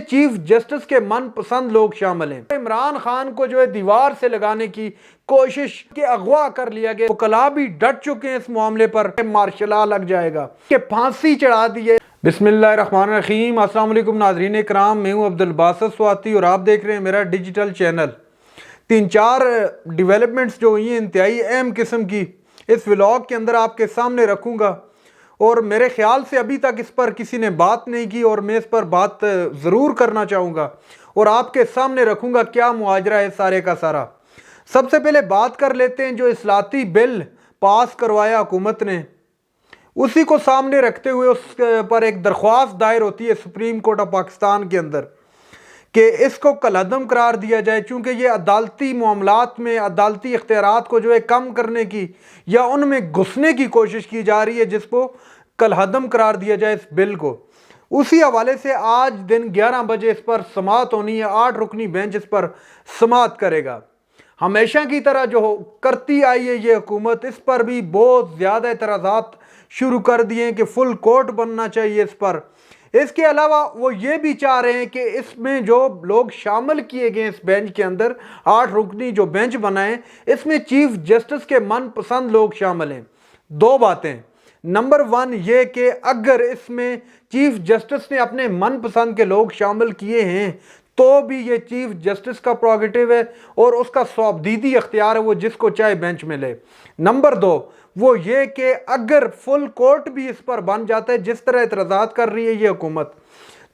Chief justice के मनपसंद लोग शामिल हैं। इमरान खान को जो है दीवार से लगाने की कोशिश के अगवा कर लिया गया। वकला भी डट चुके हैं इस मामले पर, मार्शल लॉ लग जाएगा कि फांसी चढ़ा दी है। बिस्मिल्लाहिर्रहमानिर्रहीम। अस्सलाम वालेकुम नाज़रीन इकराम, मैं हूं अब्दुल बासित स्वाति और आप देख रहे हैं मेरा डिजिटल चैनल। 3-4 डेवलपमेंट्स जो हुई हैं इंतहाई अहम किस्म की, इस व्लॉग के अंदर आपके सामने रखूँगा और मेरे ख्याल से अभी तक इस पर किसी ने बात नहीं की और मैं इस पर बात ज़रूर करना चाहूँगा और आपके सामने रखूँगा क्या मुआजरा है सारे का सारा। सबसे पहले बात कर लेते हैं जो इस्लाती बिल पास करवाया हुकूमत ने, उसी को सामने रखते हुए उस पर एक दरख्वास्त दायर होती है सुप्रीम कोर्ट ऑफ पाकिस्तान के अंदर कि इसको कलअदम करार दिया जाए, चूँकि ये अदालती मामलात में अदालती इख्तियारात को जो है कम करने की या उनमें घुसने की कोशिश की जा रही है, जिसको कलअदम करार दिया जाए इस बिल को। उसी हवाले से आज दिन 11 बजे इस पर समाअत होनी है। 8 रुकनी बेंच इस पर समाअत करेगा। हमेशा की तरह जो करती आई है ये हुकूमत, इस पर भी बहुत ज़्यादा एतराज़ात शुरू कर दिए हैं कि फुल कोर्ट बनना चाहिए इस पर। इसके अलावा वो ये भी चाह रहे हैं कि इसमें जो लोग शामिल किए गए इस बेंच के अंदर, 8 रुकनी जो बेंच बनाए, इसमें चीफ जस्टिस के मनपसंद लोग शामिल हैं। 2 बातें। नंबर 1 ये कि अगर इसमें चीफ जस्टिस ने अपने मनपसंद के लोग शामिल किए हैं तो भी ये चीफ जस्टिस का प्रोगेटिव है और उसका स्वाबदीदी अख्तियार है, वो जिसको चाहे बेंच में ले। नंबर 2 वो ये कि अगर फुल कोर्ट भी इस पर बन जाता है जिस तरह एतराज़ात कर रही है ये हुकूमत,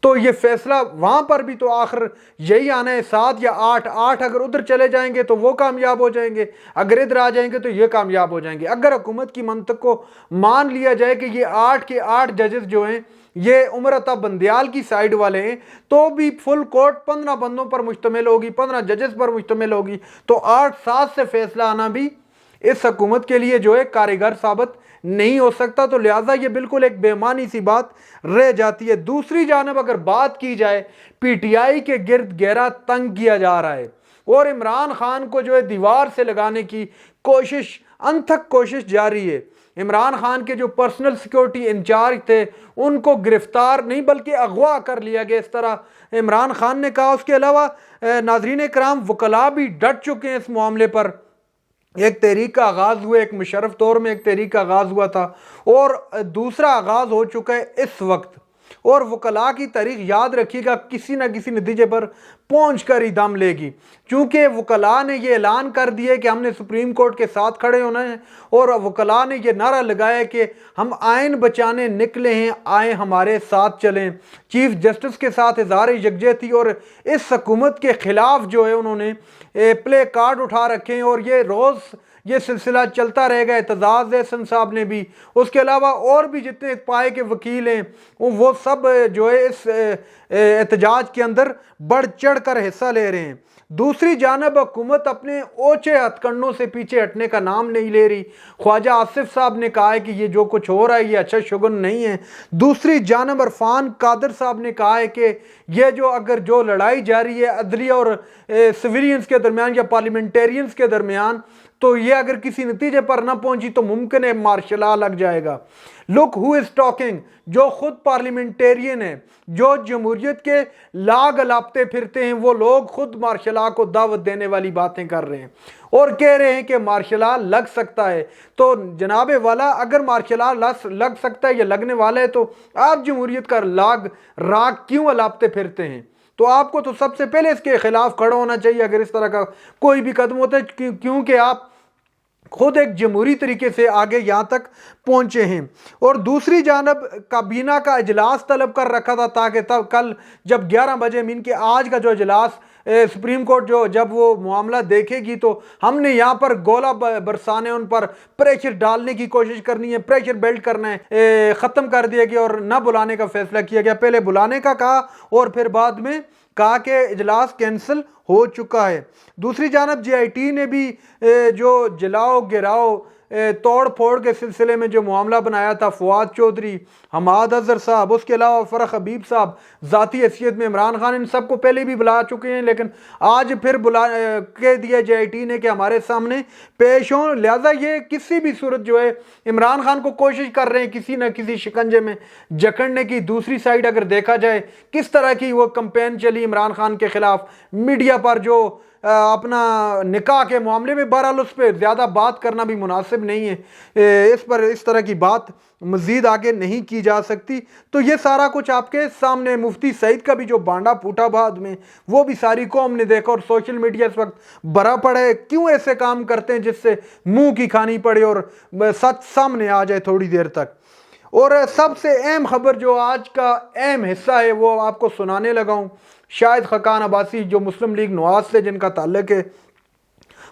तो ये फैसला वहाँ पर भी तो आखिर यही आना है 7 या 8। अगर उधर चले जाएंगे तो वो कामयाब हो जाएंगे, अगर इधर आ जाएंगे तो ये कामयाब हो जाएंगे। अगर हुकूमत की मंतक को मान लिया जाए कि ये 8 के 8 जजेस जो हैं ये उमर अता बंदियाल की साइड वाले हैं, तो भी फुल कोर्ट 15 बंदों पर मुश्तमिल होगी, 15 जजेस पर मुश्तमिल होगी, तो 8-7 से फैसला आना भी इस हुकूमत के लिए जो है कारगर साबित नहीं हो सकता। तो लिहाजा ये बिल्कुल एक बेमानी सी बात रह जाती है। दूसरी जानब अगर बात की जाए, पीटीआई के गिर्द गहरा तंग किया जा रहा है और इमरान खान को जो है दीवार से लगाने की कोशिश, अनथक कोशिश जारी है। इमरान खान के जो पर्सनल सिक्योरिटी इंचार्ज थे उनको गिरफ्तार नहीं बल्कि अगवा कर लिया गया, इस तरह इमरान खान ने कहा। उसके अलावा नाज़रीन कराम, वकला भी डट चुके हैं इस मामले पर। एक तहरीक का आगाज़ हुआ, एक मुशर्रफ दौर में एक तहरीक का आगाज़ हुआ था और दूसरा आगाज़ हो चुका है इस वक्त। और वकला की तारीख याद रखिएगा किसी न किसी नतीजे पर पहुँच कर ही दम लेगी, चूँकि वकला ने यह ऐलान कर दिया कि हमने सुप्रीम कोर्ट के साथ खड़े होना है और वकला ने यह नारा लगाया कि हम आइन बचाने निकले हैं, आए हमारे साथ चलें। चीफ जस्टिस के साथ इज़हार यकजहती और इस हुकूमत के ख़िलाफ़ जो है उन्होंने प्ले कार्ड उठा रखे हैं और ये रोज़ ये सिलसिला चलता रहेगा। एतजाज़ एहसन साहब ने भी, उसके अलावा और भी जितने पाए के वकील हैं वो सब जो है इस एहतजाज के अंदर बढ़ चढ़ कर हिस्सा ले रहे हैं। दूसरी जानब हुकूमत अपने ओछे हथकंडों से पीछे हटने का नाम नहीं ले रही। ख्वाजा आसिफ साहब ने कहा है कि ये जो कुछ हो रहा है ये अच्छा शुगन नहीं है। दूसरी जानब इरफान कादर साहब ने कहा है कि ये जो अगर जो लड़ाई जारी है अदलिया और सिविलियंस के दरमियान या पार्लियामेंटेरियंस के दरमियान, तो ये अगर किसी नतीजे पर ना पहुंची तो मुमकिन है मार्शल लॉ लग जाएगा। लुक हु इज टॉकिंग, जो खुद पार्लियामेंटेरियन है, जो जमहूरियत के लाग अलापते फिरते हैं, वो लोग खुद मार्शल लॉ को दावत देने वाली बातें कर रहे हैं और कह रहे हैं कि मार्शल लॉ लग सकता है। तो जनाब वाला, अगर मार्शल लॉ लग सकता है या लगने वाला है तो आप जमहूरियत का लाग राग क्यों अलापते फिरते हैं? तो आपको तो सबसे पहले इसके खिलाफ खड़ा होना चाहिए अगर इस तरह का कोई भी कदम होता है, क्योंकि आप खुद एक जमहूरी तरीके से आगे यहाँ तक पहुँचे हैं। और दूसरी जानब काबीना का इजलास तलब कर रखा था ताकि तब कल जब 11 बजे मीन के आज का जो इजलास सुप्रीम कोर्ट जो जब वो मामला देखेगी तो हमने यहाँ पर गोला बरसाने, उन पर प्रेशर डालने की कोशिश करनी है, प्रेशर बिल्ड करना है। ख़त्म कर दिया गया और न बुलाने का फैसला किया गया। पहले बुलाने का कहा और फिर बाद में कहा कि इजलास कैंसिल हो चुका है। दूसरी जानब JIT ने भी जो जलाओ गिराओ तोड़ फोड़ के सिलसिले में जो मामला बनाया था फवाद चौधरी, हमाद अजहर साहब, उसके अलावा फरख हबीब साहब ज़ाती हैसियत में इमरान खान, इन सबको पहले भी बुला चुके हैं, लेकिन आज फिर बुला के दिया JIT ने कि हमारे सामने पेश हों। लिहाजा ये किसी भी सूरत जो है इमरान खान को कोशिश कर रहे हैं किसी न किसी शिकंजे में जकड़ने की। दूसरी साइड अगर देखा जाए किस तरह की वो कैंपेन चली इमरान खान के खिलाफ मीडिया पर, जो अपना निकाह के मामले में, बहरहाल उस पर ज़्यादा बात करना भी मुनासिब नहीं है, इस पर इस तरह की बात मज़ीद आगे नहीं की जा सकती। तो ये सारा कुछ आपके सामने, मुफ्ती सईद का भी जो बांडा फूटा बाद में, वो भी सारी कौम ने देखा और सोशल मीडिया इस वक्त भरा पड़ा है। क्यों ऐसे काम करते हैं जिससे मुंह की खानी पड़े और सच सामने आ जाए थोड़ी देर तक। और सबसे अहम खबर जो आज का अहम हिस्सा है वो आपको सुनाने लगा हूँ। शाहिद खकान अब्बासी जो मुस्लिम लीग नवाज से जिनका ताल्लुक है,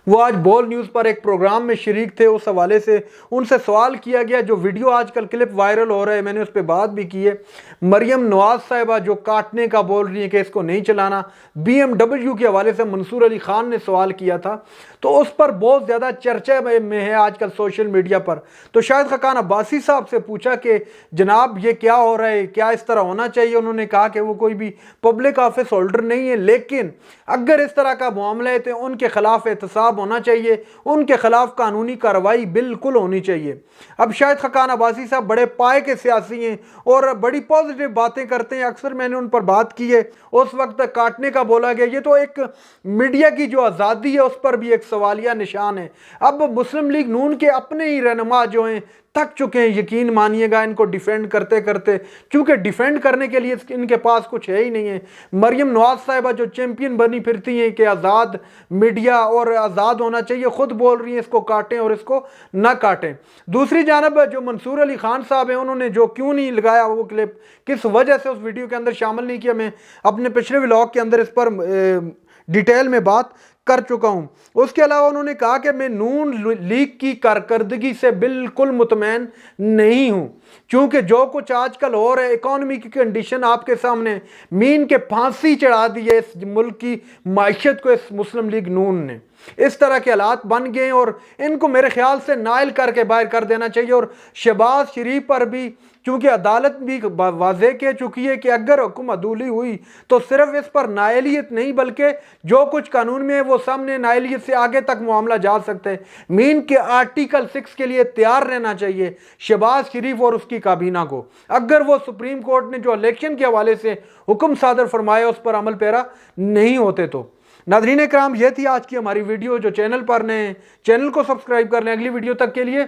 वो आज बोल न्यूज़ पर एक प्रोग्राम में शरीक थे। उस हवाले से उनसे सवाल किया गया, जो वीडियो आजकल क्लिप वायरल हो रहा है, मैंने उस पर बात भी की है। मरियम नवाज साहिबा जो काटने का बोल रही है कि इसको नहीं चलाना, BMW के हवाले से मंसूर अली खान ने सवाल किया था, तो उस पर बहुत ज़्यादा चर्चा में है आजकल सोशल मीडिया पर। तो शाहिद खकान अब्बासी साहब से पूछा कि जनाब ये क्या हो रहा है, क्या इस तरह होना चाहिए। उन्होंने कहा कि वो कोई भी पब्लिक ऑफिस होल्डर नहीं है, लेकिन अगर इस तरह का मामला है तो उनके खिलाफ एहतसाब होना चाहिए, उनके खिलाफ कानूनी कार्रवाई बिल्कुल होनी चाहिए। अब शाहिद खकान अब्बासी साहब बड़े पाए के सियासी हैं और बड़ी पॉजिटिव बातें करते हैं, अक्सर मैंने उन पर बात की है। उस वक्त काटने का बोला गया, ये तो एक मीडिया की जो आज़ादी है उस पर भी एक सवालिया निशान है। अब मुस्लिम लीग नून के अपने ही रहनुमा जो हैं थक चुके हैं, यकीन मानिएगा, इनको डिफेंड करते करते, क्योंकि डिफेंड करने के लिए इनके पास कुछ है ही नहीं है। मरियम नवाज साहिबा जो चैंपियन बनी फिरती हैं कि आज़ाद मीडिया और आज़ाद होना चाहिए, खुद बोल रही हैं इसको काटें और इसको ना काटें। दूसरी जानब जो मंसूर अली खान साहब हैं, उन्होंने जो क्यों नहीं लगाया वो क्लिप, किस वजह से उस वीडियो के अंदर शामिल नहीं किया, मैं अपने पिछले व्लॉग के अंदर इस पर डिटेल में बात कर चुका हूं। उसके अलावा उन्होंने कहा कि मैं नून लीग की कारकर्दगी से बिल्कुल मुतमैन नहीं हूं, क्योंकि जो कुछ आजकल हो रहा है, इकॉनमी की कंडीशन आपके सामने, मीन के फांसी चढ़ा दी है इस मुल्क की मायशत को इस मुस्लिम लीग नून ने। इस तरह के हालात बन गए और इनको मेरे ख्याल से नाइल करके बाहर कर देना चाहिए। और शहबाज शरीफ पर भी, क्योंकि अदालत भी वाज़ेह कह चुकी है कि अगर हुक्म अदूली हुई तो सिर्फ इस पर नाइलियत नहीं बल्कि जो कुछ कानून में है वो सामने नाइलियत से आगे तक मामला जा सकता है। मीन के आर्टिकल 6 के लिए तैयार रहना चाहिए शहबाज शरीफ और उसकी काबीना को। अगर वो सुप्रीम कोर्ट ने जो इलेक्शन के हवाले से हुक्म सादर फरमाया उस पर अमल पैरा नहीं होते। तो नाज़रीन इकराम, ये थी आज की हमारी वीडियो। जो चैनल पर नए, चैनल को सब्सक्राइब कर लें। अगली वीडियो तक के लिए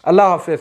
अल्लाह हाफ़िज़।